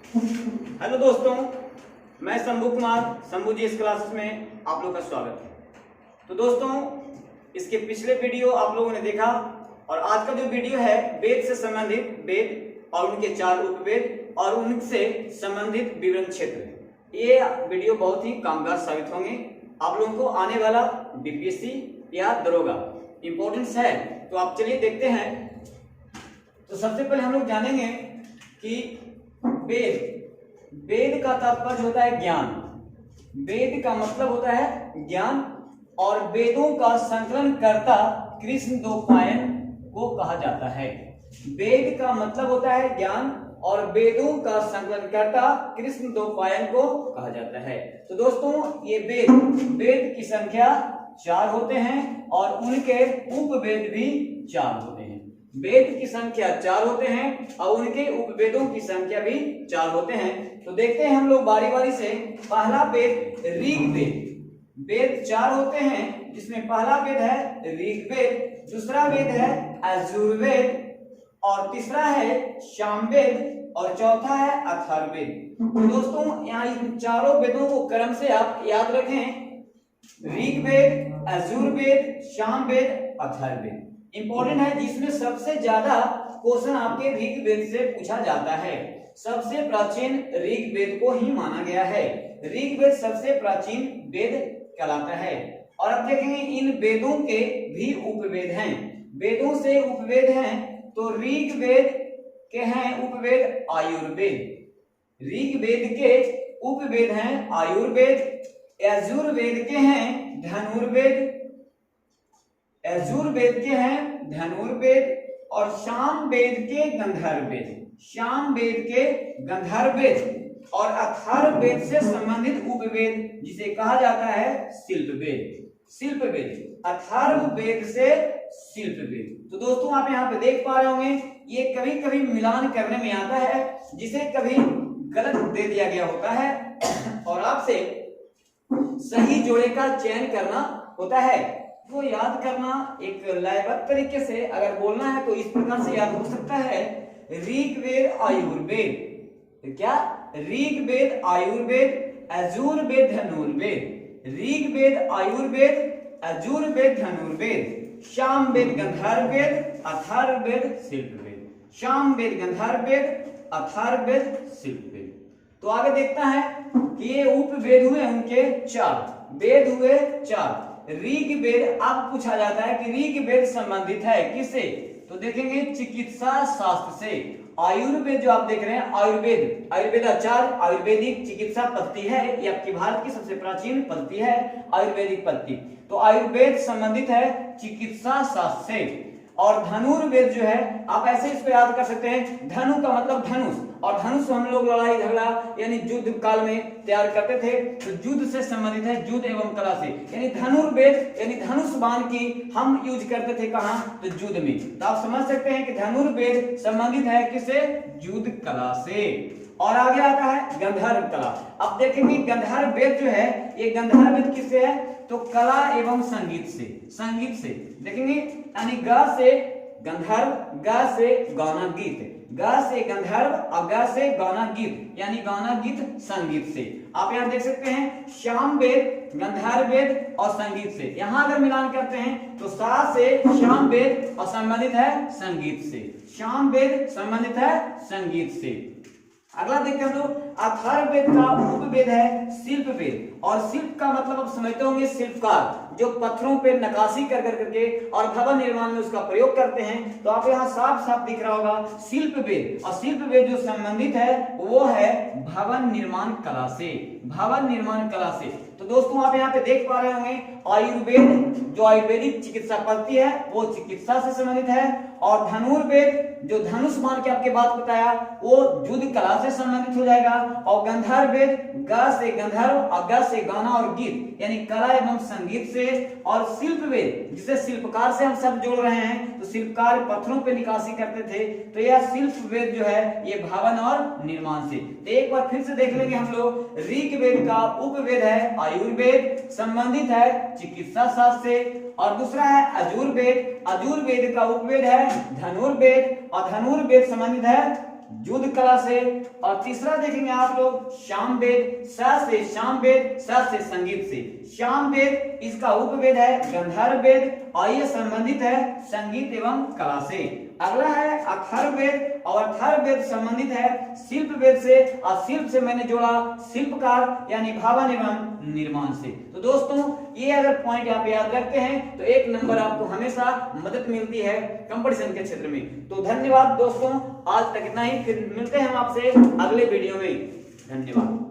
Hello दोस्तों, मैं शंभू कुमार शंभू जी इस क्लास में आप लोग का स्वागत है। तो दोस्तों, इसके पिछले वीडियो आप लोगों ने देखा और आज का जो वीडियो है वेद से संबंधित वेद और उनके 4 उपवेद और उनसे संबंधित विवरण क्षेत्र। ये वीडियो बहुत ही कामगार साबित होंगे। आप लोगों को आने वाला बीपीएससी या दरोगा इंपॉर्टेंस है, तो आप चलिए देखते हैं। तो सबसे पहले हम लोग जानेंगे कि वेद का तात्पर्य होता है ज्ञान। वेद का मतलब होता है ज्ञान और वेदों का संकलन कर्ता कृष्णद्वैपायन को कहा जाता है। वेद का मतलब होता है ज्ञान और वेदों का संकलन कर्ता कृष्णद्वैपायन को कहा जाता है। तो दोस्तों, ये वेद की संख्या 4 होते हैं और उनके उपवेद भी 4 होते हैं। वेद की संख्या 4 होते हैं और उनके उपवेदों की संख्या भी 4 होते हैं। तो देखते हैं हम लोग बारी बारी से। पहला वेद ऋग्वेद। वेद 4 होते हैं, जिसमें पहला वेद है ऋग्वेद, दूसरा वेद है यजुर्वेद और तीसरा है सामवेद और चौथा है अथर्ववेद। तो दोस्तों, यहाँ इन चारों वेदों को क्रम से आप याद रखें। ऋग्वेद, यजुर्वेद, सामवेद, अथर्ववेद इंपॉर्टेंट है, जिसमें सबसे ज्यादा क्वेश्चन आपके ऋग्वेद से पूछा जाता है। सबसे प्राचीन ऋग्वेद को ही माना गया है। ऋग्वेद सबसे प्राचीन वेद कहलाता है। और अब देखेंगे इन वेदों के भी उपवेद हैं। वेदों से उपवेद हैं, तो ऋग्वेद के हैं उपवेद आयुर्वेद। ऋग्वेद के उपवेद हैं आयुर्वेद, यजुर्वेद के हैं धनुर्वेद, यजुर्वेद के हैं धनुर्वेद और सामवेद के गंधर्ववेद, सामवेद के गंधर्ववेद और अथर्ववेद से संबंधित उपवेद जिसे कहा जाता है शिल्पवेद। शिल्पवेद, अथर्ववेद से शिल्पवेद। तो दोस्तों, आप यहाँ पे देख पा रहे होंगे, ये कभी कभी मिलान करने में आता है, जिसे कभी गलत दे दिया गया होता है और आपसे सही जोड़े का चयन करना होता है। वो याद करना एक लयबद्ध तरीके से अगर बोलना है तो इस प्रकार से याद हो सकता है। ऋग्वेद आयुर्वेद, क्या ऋग्वेद आयुर्वेद, यजुर्वेद धनुर्वेद, ऋग्वेद आयुर्वेद, यजुर्वेद धनुर्वेद, सामवेद गंधर्ववेद, अथर्ववेद शिल्पवेद, सामवेद गंधर्ववेद, अथर्ववेद शिल्पवेद। तो आगे देखता है कि ये उपवेद हुए उनके 4, वेद हुए 4। ऋग्वेद अब पूछा जाता है कि ऋग्वेद संबंधित है किससे, तो देखेंगे चिकित्सा शास्त्र से। आयुर्वेद जो आप देख रहे हैं, आयुर्वेद, आयुर्वेदाचार्य आयुर्वेदिक चिकित्सा पद्धति है। ये आपकी भारत की सबसे प्राचीन पद्धति है आयुर्वेदिक पद्धति। तो आयुर्वेद संबंधित है चिकित्सा शास्त्र से। और धनुर्वेद जो है, आप ऐसे इसको याद कर सकते हैं, धनु का मतलब धनुष, और धनुष हम लोग लड़ाई झगड़ा यानी युद्ध काल में तैयार करते थे, तो युद्ध से संबंधित है, युद्ध एवं कला से। यानी धनुर्वेद यानी धनुष बाण की हम यूज करते थे कहां, तो युद्ध में। तो आप समझ सकते हैं कि धनुर्वेद संबंधित है किससे, युद्ध कला से। और आगे आता है गंधर्व कला। अब देखेंगे गंधर्व वेद जो है, ये गंधर्व वेद किससे है, तो कला एवं संगीत से। संगीत से देखेंगे, यानी ग से गंधर्व, ग से गाना गीत, ग से गंधर्व और ग से गाना गीत, यानी गाना गीत संगीत से। आप यहाँ देख सकते हैं सामवेद, गंधर्ववेद और संगीत से। यहाँ अगर मिलान करते हैं तो सा से सामवेद और संबंधित है संगीत से, सामवेद संबंधित है संगीत से। अगला देखते हैं हम लोग, अथर्ववेद का उपवेद है शिल्पवेद। और शिल्प का मतलब आप समझते होंगे शिल्पकार, जो पत्थरों पे नक्काशी कर करके और भवन निर्माण में उसका प्रयोग करते हैं। तो आप यहाँ साफ साफ दिख रहा होगा शिल्पवेद। और शिल्पवेद जो संबंधित है वो है भवन निर्माण कला से, भवन निर्माण कला से। तो दोस्तों, आप यहाँ पे देख पा रहे होंगे आयुर्वेद जो आयुर्वेदिक चिकित्सा पद्धति है वो चिकित्सा से संबंधित है, और धनुर्वेद जो धनुष बाण की आपके बात बताया वो युद्ध कला से संबंधित हो जाएगा, और गंधर्ववेद ग से गंधर्व और ग से गाना और गीत यानी कला एवं संगीत से, और शिल्पवेद जिसे शिल्पकार से हम सब जोड़ रहे हैं, तो शिल्पकार पत्थरों पे निकासी करते थे, तो यह शिल्पवेद जो है ये भवन और निर्माण से। तो एक बार फिर से देख लेंगे हम लोग, ऋग्वेद का उपवेद है आयुर्वेद, संबंधित है चिकित्सा शास्त्र से, और दूसरा है यजुर्वेद, यजुर्वेद का उपवेद है धनुर्वेद और धनुर्वेद संबंधित है युद्ध कला से, और तीसरा देखेंगे आप लोग श्याम वेद, स से श्याम वेद, स से संगीत से। श्याम वेद इसका उपवेद है गंधर्व वेद और ये संबंधित है संगीत एवं कला से। अगला है अथर्ववेद, और अथर्ववेद संबंधित है शिल्प वेद से, और शिल्प से मैंने जोड़ा शिल्पकार यानी भवन एवं निर्माण से। तो दोस्तों ये अगर पॉइंट आप याद रखते हैं तो 1 नंबर आपको हमेशा मदद मिलती है कंपटीशन के क्षेत्र में। तो धन्यवाद दोस्तों, आज तक इतना ही, फिर मिलते हैं हम आपसे अगले वीडियो में। धन्यवाद।